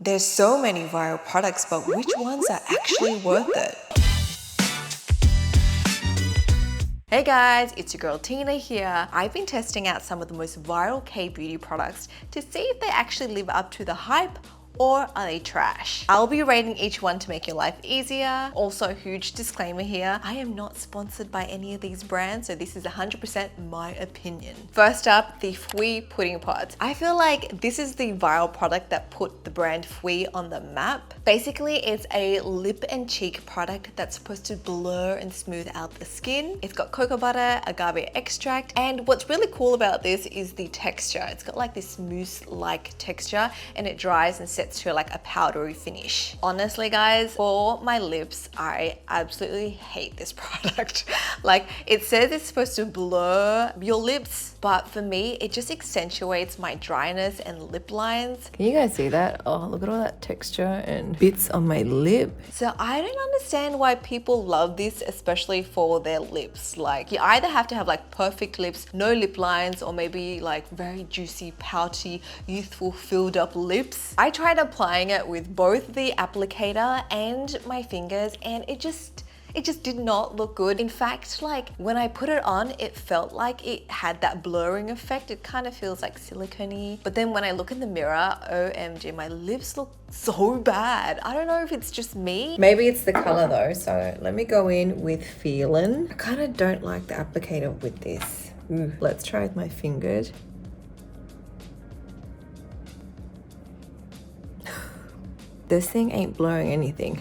There's so many viral products, but which ones are actually worth it? Hey guys, it's your girl Tina here. I've been testing out some of the most viral K-beauty products to see if they actually live up to the hype or are they trash? I'll be rating each one to make your life easier. Also, huge disclaimer here, I am not sponsored by any of these brands, so this is 100% my opinion. First up, the Fui pudding pods. I feel like this is the viral product that put the brand Fui on the map. Basically, it's a lip and cheek product that's supposed to blur and smooth out the skin. It's got cocoa butter, agave extract, and what's really cool about this is the texture. It's got like this mousse-like texture and it dries and sets to like a powdery finish. Honestly guys, for my lips, I absolutely hate this product. Like, it says it's supposed to blur your lips, but for me, it just accentuates my dryness and lip lines. Can you guys see that? Oh, look at all that texture and bits on my lip. So I don't understand why people love this, especially for their lips. Like, you either have to have like perfect lips, no lip lines, or maybe like very juicy, pouty, youthful, filled up lips. I tried applying it with both the applicator and my fingers, and it just did not look good. In fact, like when I put it on, it felt like it had that blurring effect. It kind of feels like silicone-y. But then when I look in the mirror, OMG, my lips look so bad. I don't know if it's just me. Maybe it's the color though. So let me go in with feeling. I kind of don't like the applicator with this. Ooh, let's try with my fingers. This thing ain't blurring anything.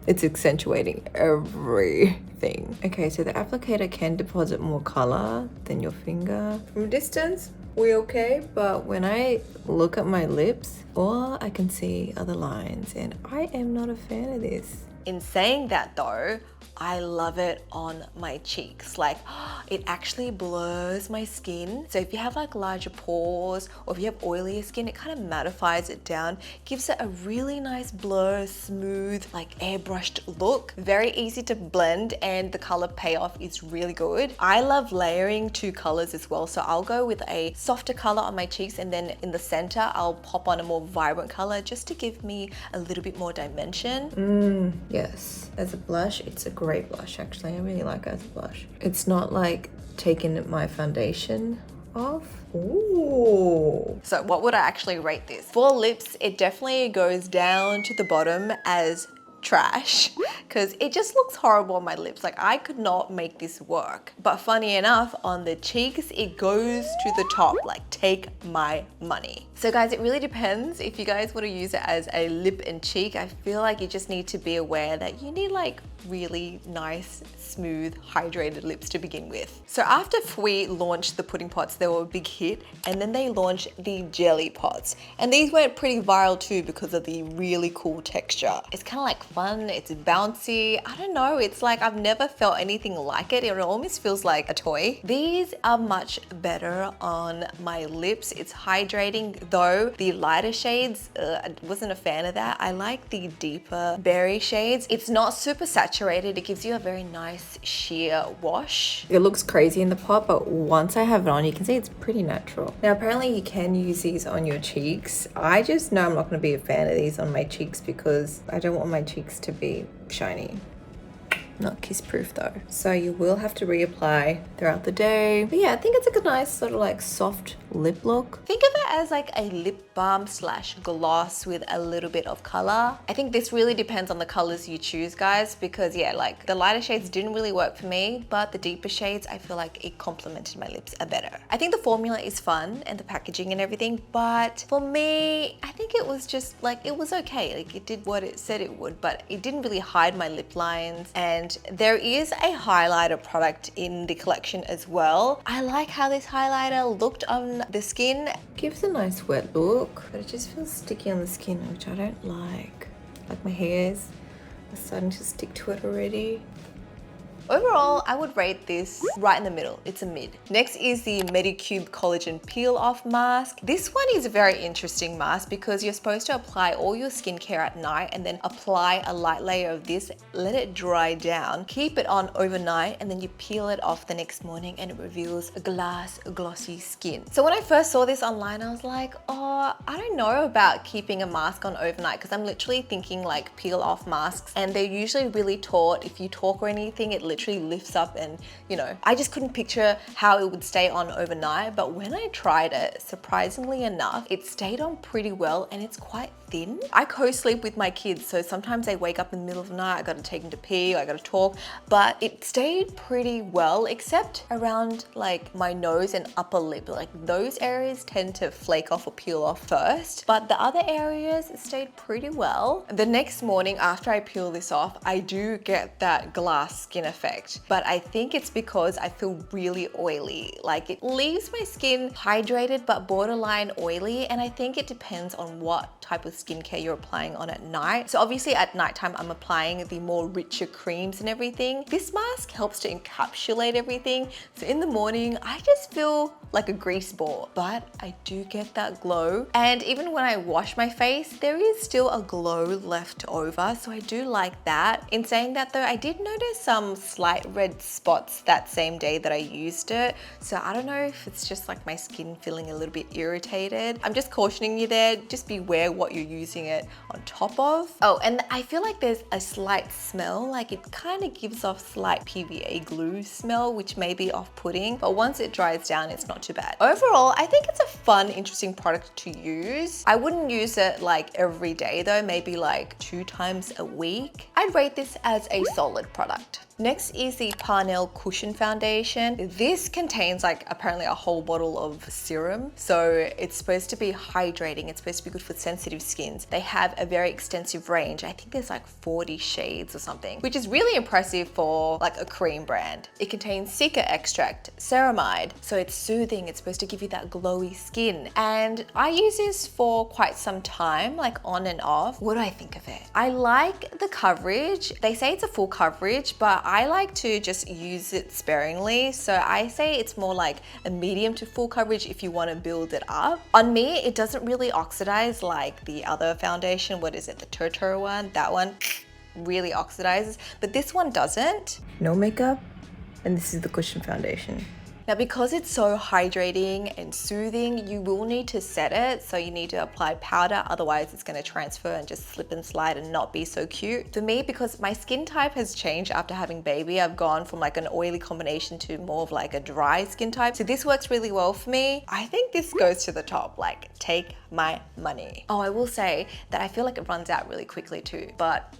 It's accentuating everything. Okay, so the applicator can deposit more color than your finger. From a distance, we're okay, but when I look at my lips, all I can see are the lines, and I am not a fan of this. In saying that though, I love it on my cheeks. Like, it actually blurs my skin. So if you have like larger pores or if you have oilier skin, it kind of mattifies it down, gives it a really nice blur, smooth, like airbrushed look. Very easy to blend and the color payoff is really good. I love layering two colors as well. So I'll go with a softer color on my cheeks, and then in the center, I'll pop on a more vibrant color just to give me a little bit more dimension. Yes, as a blush, it's a great blush actually. I really like it as a blush. It's not like taking my foundation off. Ooh. So what would I actually rate this? For lips, it definitely goes down to the bottom as trash because it just looks horrible on my lips. Like, I could not make this work. But funny enough, on the cheeks, it goes to the top. Like, take my money. So guys, it really depends. If you guys want to use it as a lip and cheek, I feel like you just need to be aware that you need like really nice, smooth, hydrated lips to begin with. So after Fui launched the pudding pots, they were a big hit, and then they launched the jelly pots. And these went pretty viral too because of the really cool texture. It's kind of like fun, it's bouncy. I don't know, it's like I've never felt anything like it. It almost feels like a toy. These are much better on my lips. It's hydrating, though the lighter shades, I wasn't a fan of that. I like the deeper berry shades. It's not super saturated. It gives you a very nice sheer wash. It looks crazy in the pot, but once I have it on, you can see it's pretty natural. Now, apparently you can use these on your cheeks. I just know I'm not going to be a fan of these on my cheeks because I don't want my cheeks to be shiny. Not kiss proof though. So you will have to reapply throughout the day. But yeah, I think it's like a nice sort of like soft lip look. Think of it as like a lip balm slash gloss with a little bit of color. I think this really depends on the colors you choose, guys, because yeah, like the lighter shades didn't really work for me, but the deeper shades, I feel like it complemented my lips a better. I think the formula is fun and the packaging and everything, but for me, I think it was just like, it was okay. Like, it did what it said it would, but it didn't really hide my lip lines. And there is a highlighter product in the collection as well. I like how this highlighter looked on the skin. Gives a nice wet look, but it just feels sticky on the skin, which I don't like. Like, my hairs are starting to stick to it already. Overall, I would rate this right in the middle. It's a mid. Next is the Medicube Collagen Peel Off Mask. This one is a very interesting mask because you're supposed to apply all your skincare at night and then apply a light layer of this, let it dry down, keep it on overnight, and then you peel it off the next morning and it reveals a glossy skin. So when I first saw this online, I was like, oh, I don't know about keeping a mask on overnight because I'm literally thinking like peel off masks, and they're usually really taut. If you talk or anything, it literally lifts up, and you know, I just couldn't picture how it would stay on overnight. But when I tried it, surprisingly enough, it stayed on pretty well, and it's quite thin. I co-sleep with my kids, so sometimes they wake up in the middle of the night, I gotta take them to pee, I gotta talk, but it stayed pretty well, except around like my nose and upper lip. Like those areas tend to flake off or peel off first, but the other areas, it stayed pretty well. The next morning after I peel this off, I do get that glass skin effect, but I think it's because I feel really oily. Like it leaves my skin hydrated but borderline oily, and I think it depends on what type of skincare you're applying on at night. So obviously at nighttime, I'm applying the more richer creams and everything. This mask helps to encapsulate everything. So in the morning, I just feel like a grease ball, but I do get that glow. And even when I wash my face, there is still a glow left over. So I do like that. In saying that though, I did notice some slight red spots that same day that I used it. So I don't know if it's just like my skin feeling a little bit irritated. I'm just cautioning you there, just beware what you're using it on top of. Oh, and I feel like there's a slight smell, like it kind of gives off slight PVA glue smell, which may be off-putting, but once it dries down, it's not too bad. Overall, I think it's a fun, interesting product to use. I wouldn't use it like every day though, maybe like 2 times a week. I'd rate this as a solid product. Next is the Parnell Cushion Foundation. This contains like apparently a whole bottle of serum. So it's supposed to be hydrating. It's supposed to be good for sensitive skins. They have a very extensive range. I think there's like 40 shades or something, which is really impressive for like a cream brand. It contains cica extract, ceramide. So it's soothing. It's supposed to give you that glowy skin. And I use this for quite some time, like on and off. What do I think of it? I like the coverage. They say it's a full coverage, but I like to just use it sparingly. So I say it's more like a medium to full coverage if you want to build it up. On me, it doesn't really oxidize like the other foundation. What is it? The Turtur one? That one really oxidizes, but this one doesn't. No makeup, and this is the Cushion Foundation. Now, because it's so hydrating and soothing, you will need to set it. So you need to apply powder, otherwise it's going to transfer and just slip and slide and not be so cute. For me, because my skin type has changed after having baby, I've gone from like an oily combination to more of like a dry skin type. So this works really well for me. I think this goes to the top, like take my money. Oh, I will say that I feel like it runs out really quickly too, but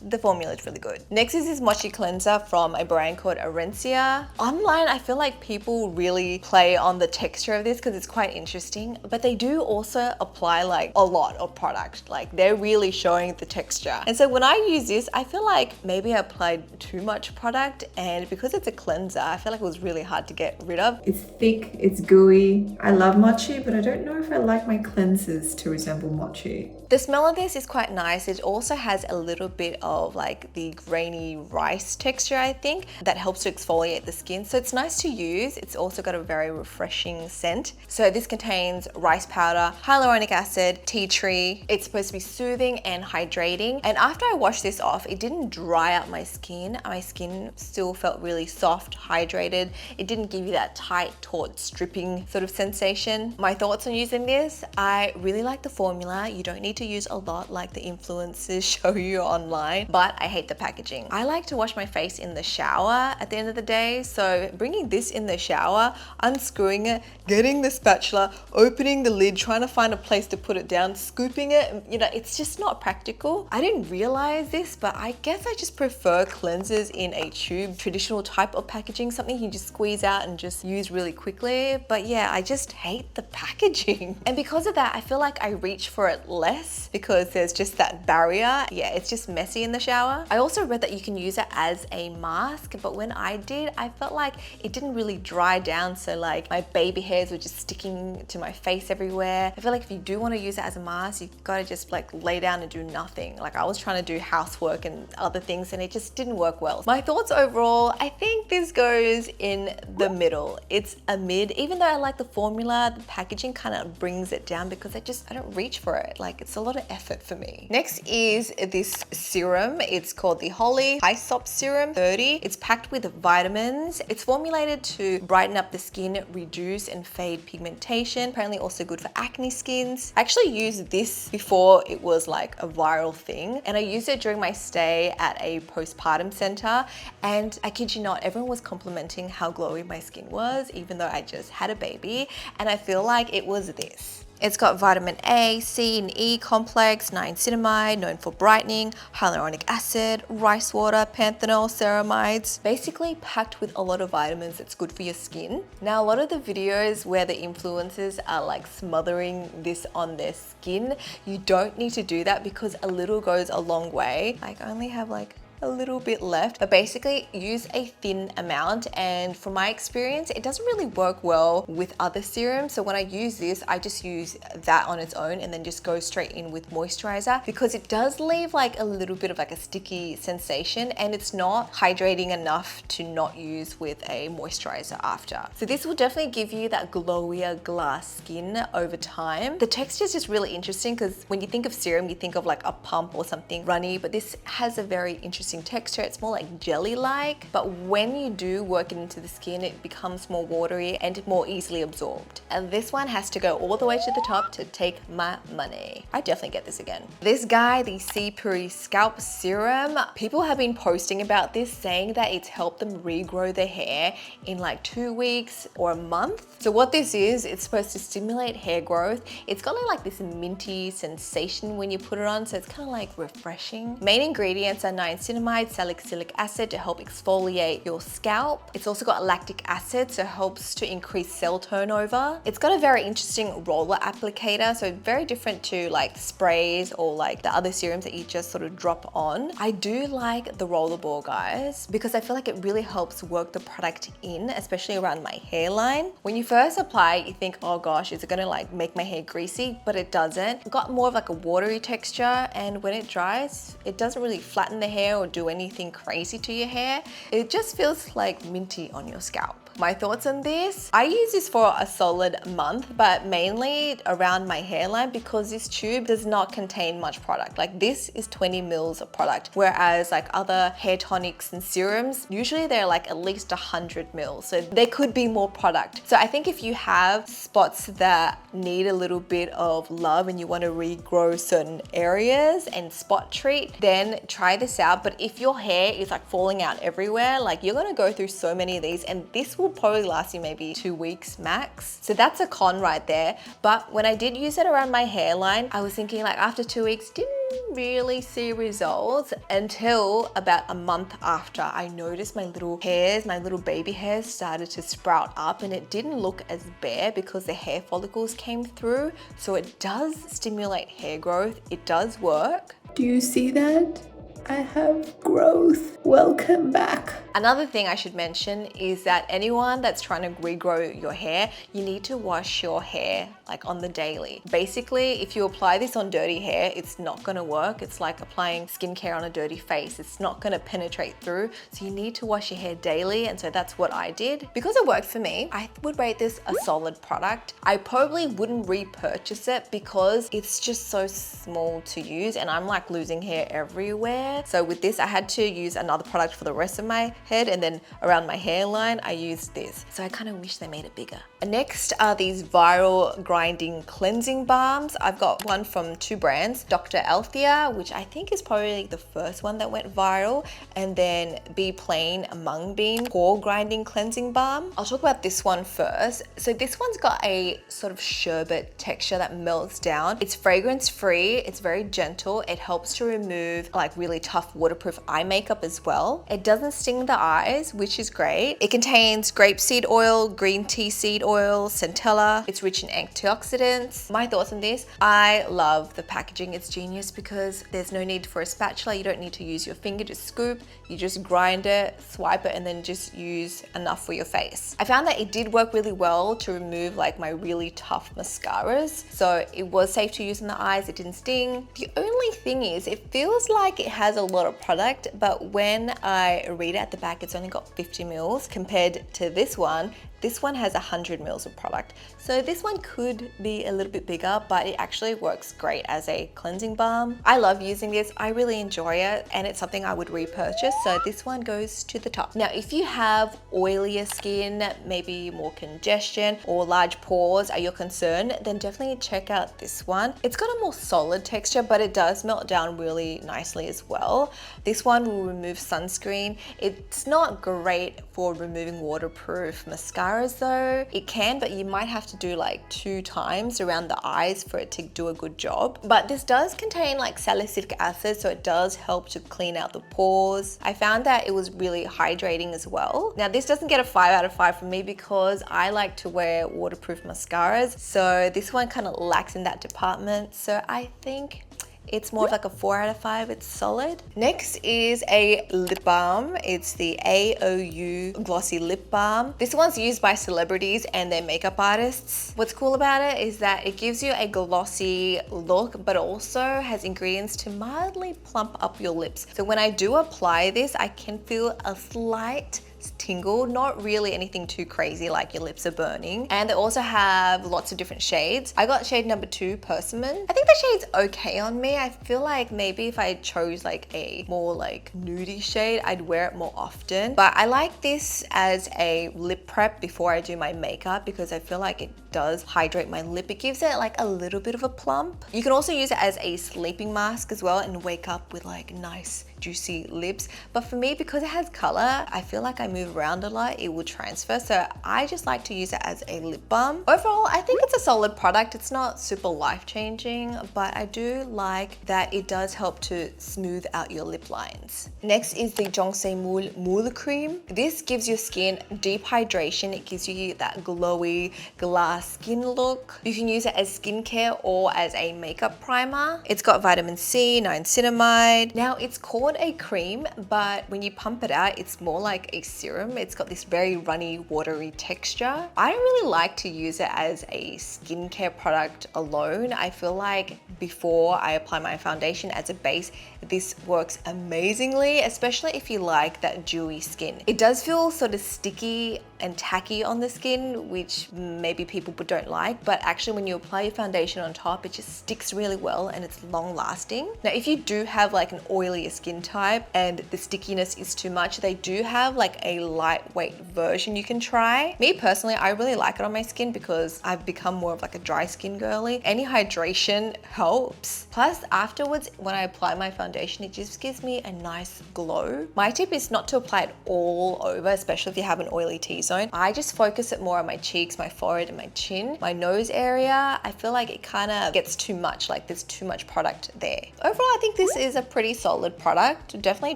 the formula is really good. Next is this mochi cleanser from a brand called Arencia. Online, I feel like people really play on the texture of this because it's quite interesting, but they do also apply like a lot of product. Like they're really showing the texture. And so when I use this, I feel like maybe I applied too much product, and because it's a cleanser, I feel like it was really hard to get rid of. It's thick, it's gooey. I love mochi, but I don't know if I like my cleansers to resemble mochi. The smell of this is quite nice. It also has a little bit of like the grainy rice texture, I think, that helps to exfoliate the skin. So it's nice to use. It's also got a very refreshing scent. So this contains rice powder, hyaluronic acid, tea tree. It's supposed to be soothing and hydrating. And after I washed this off, it didn't dry out my skin. My skin still felt really soft, hydrated. It didn't give you that tight, taut, stripping sort of sensation. My thoughts on using this, I really like the formula. You don't need to use a lot like the influencers show you online, but I hate the packaging. I like to wash my face in the shower at the end of the day, so bringing this in the shower, unscrewing it, getting the spatula, opening the lid, trying to find a place to put it down, scooping it, you know, it's just not practical. I didn't realize this, but I guess I just prefer cleansers in a tube, traditional type of packaging, something you just squeeze out and just use really quickly. But yeah, I just hate the packaging. And because of that, I feel like I reach for it less because there's just that barrier. Yeah, it's just messy in in the shower. I also read that you can use it as a mask, but when I did, I felt like it didn't really dry down, so like my baby hairs were just sticking to my face everywhere. I feel like if you do want to use it as a mask, you gotta just like lay down and do nothing. Like I was trying to do housework and other things and it just didn't work well. My thoughts overall, I think this goes in the middle. It's a mid, even though I like the formula, the packaging kind of brings it down because I don't reach for it. Like it's a lot of effort for me. Next is this serum. It's called the Holy Hyssop Serum 30. It's packed with vitamins. It's formulated to brighten up the skin, reduce and fade pigmentation. Apparently also good for acne skins. I actually used this before it was like a viral thing, and I used it during my stay at a postpartum center, and I kid you not, everyone was complimenting how glowy my skin was, even though I just had a baby, and I feel like it was this. It's got vitamin A, C, and E complex, niacinamide, known for brightening, hyaluronic acid, rice water, panthenol, ceramides. Basically packed with a lot of vitamins that's good for your skin. Now, a lot of the videos where the influencers are like smothering this on their skin, you don't need to do that because a little goes a long way. Like I only have like a little bit left, but basically use a thin amount, and from my experience it doesn't really work well with other serums. So when I use this, I just use that on its own and then just go straight in with moisturizer, because it does leave like a little bit of like a sticky sensation and it's not hydrating enough to not use with a moisturizer after. So this will definitely give you that glowier glass skin over time. The texture is just really interesting because when you think of serum, you think of like a pump or something runny, but this has a very interesting texture. It's more like jelly-like, but when you do work it into the skin, it becomes more watery and more easily absorbed. And this one has to go all the way to the top to take my money. I definitely get this again. This guy, the C Puri Scalp Serum, people have been posting about this, saying that it's helped them regrow their hair in like 2 weeks or a month. So what this is, it's supposed to stimulate hair growth. It's got like this minty sensation when you put it on, so it's kind of like refreshing. Main ingredients are niacinamide, salicylic acid to help exfoliate your scalp. It's also got lactic acid, so it helps to increase cell turnover. It's got a very interesting roller applicator, so very different to like sprays or like the other serums that you just sort of drop on. I do like the rollerball, guys, because I feel like it really helps work the product in, especially around my hairline. When you first apply, you think, oh gosh, is it gonna like make my hair greasy? But it doesn't. It got more of like a watery texture, and when it dries, it doesn't really flatten the hair or do anything crazy to your hair. It just feels like minty on your scalp. My thoughts on this, I use this for a solid month, but mainly around my hairline because this tube does not contain much product. Like this is 20 mils of product, whereas like other hair tonics and serums, usually they're like at least 100 mils. So there could be more product. So I think if you have spots that need a little bit of love and you want to regrow certain areas and spot treat, then try this out. But if your hair is like falling out everywhere, like you're gonna go through so many of these, and this will probably last you maybe 2 weeks max. So that's a con right there. But when I did use it around my hairline, I was thinking like after 2 weeks, didn't really see results until about a month after. I noticed my little hairs, my little baby hairs started to sprout up, and it didn't look as bare because the hair follicles came through. So it does stimulate hair growth. It does work. Do you see that? I have growth. Welcome back. Another thing I should mention is that anyone that's trying to regrow your hair, you need to wash your hair like on the daily. Basically, if you apply this on dirty hair, it's not gonna work. It's like applying skincare on a dirty face. It's not gonna penetrate through. So you need to wash your hair daily. And so that's what I did. Because it worked for me, I would rate this a solid product. I probably wouldn't repurchase it because it's just so small to use and I'm like losing hair everywhere. So with this, I had to use another product for the rest of my head, and then around my hairline, I used this. So I kind of wish they made it bigger. Next are these viral grinding cleansing balms. I've got one from 2 brands, Dr. Althea, which I think is probably the first one that went viral, and then Be Plain Mung Bean pore grinding cleansing balm. I'll talk about this one first. So this one's got a sort of sherbet texture that melts down. It's fragrance free, it's very gentle, it helps to remove like really tough waterproof eye makeup as well. It doesn't sting the eyes, which is great. It contains grapeseed oil, green tea seed oil, centella. It's rich in antioxidants. My thoughts on this, I love the packaging. It's genius because there's no need for a spatula. You don't need to use your finger to scoop. You just grind it, swipe it, and then just use enough for your face. I found that it did work really well to remove like my really tough mascaras. So it was safe to use in the eyes. It didn't sting. The only thing is it feels like it has a lot of product, but when I read it at the back, it's only got 50 mils compared to this one. This one has 100 mils of product. So this one could be a little bit bigger, but it actually works great as a cleansing balm. I love using this. I really enjoy it, and it's something I would repurchase. So this one goes to the top. Now, if you have oilier skin, maybe more congestion or large pores are your concern, then definitely check out this one. It's got a more solid texture, but it does melt down really nicely as well. This one will remove sunscreen. It's not great for removing waterproof mascara though. It can, but you might have to do like 2 times around the eyes for it to do a good job. But this does contain like salicylic acid, so it does help to clean out the pores. I found that it was really hydrating as well. Now this doesn't get a 5 out of 5 from me because I like to wear waterproof mascaras, so this one kind of lacks in that department. So I think it's more of like a 4 out of 5. It's solid. Next is a lip balm. It's the AOU Glossy Lip Balm. This one's used by celebrities and their makeup artists. What's cool about it is that it gives you a glossy look, but also has ingredients to mildly plump up your lips. So when I do apply this, I can feel a slight tingle, not really anything too crazy like your lips are burning. And they also have lots of different shades. I got shade number 2, Persimmon. I think the shade's okay on me. I feel like maybe if I chose like a more like nudie shade, I'd wear it more often. But I like this as a lip prep before I do my makeup because I feel like it does hydrate my lip. It gives it like a little bit of a plump. You can also use it as a sleeping mask as well and wake up with like nice juicy lips. But for me, because it has color, I feel like I move around a lot, it will transfer. So I just like to use it as a lip balm. Overall, I think it's a solid product. It's not super life-changing, but I do like that it does help to smooth out your lip lines. Next is the Yong Moola Cream. This gives your skin deep hydration. It gives you that glowy glass skin look. You can use it as skincare or as a makeup primer. It's got vitamin C, niacinamide. Now it's called a cream, but when you pump it out, it's more like a serum. It's got this very runny, watery texture. I don't really like to use it as a skincare product alone. I feel like before I apply my foundation as a base, this works amazingly, especially if you like that dewy skin. It does feel sort of sticky and tacky on the skin, which maybe people don't like, but actually when you apply your foundation on top, it just sticks really well and it's long lasting. Now, if you do have like an oilier skin type and the stickiness is too much, they do have like a lightweight version you can try. Me personally, I really like it on my skin because I've become more of like a dry skin girly. Any hydration helps. Plus afterwards, when I apply my foundation, it just gives me a nice glow. My tip is not to apply it all over, especially if you have an oily T-zone. I just focus it more on my cheeks, my forehead and my chin. My nose area, I feel like it kind of gets too much, like there's too much product there. Overall, I think this is a pretty solid product. Definitely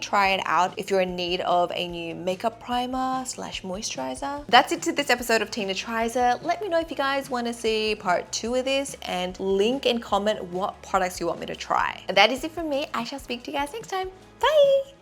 try it out if you're in need of a new makeup primer / moisturizer. That's it to this episode of Tina Tries It. Let me know if you guys want to see part 2 of this and link and comment what products you want me to try. That is it from me. I shall speak to you guys next time. Bye!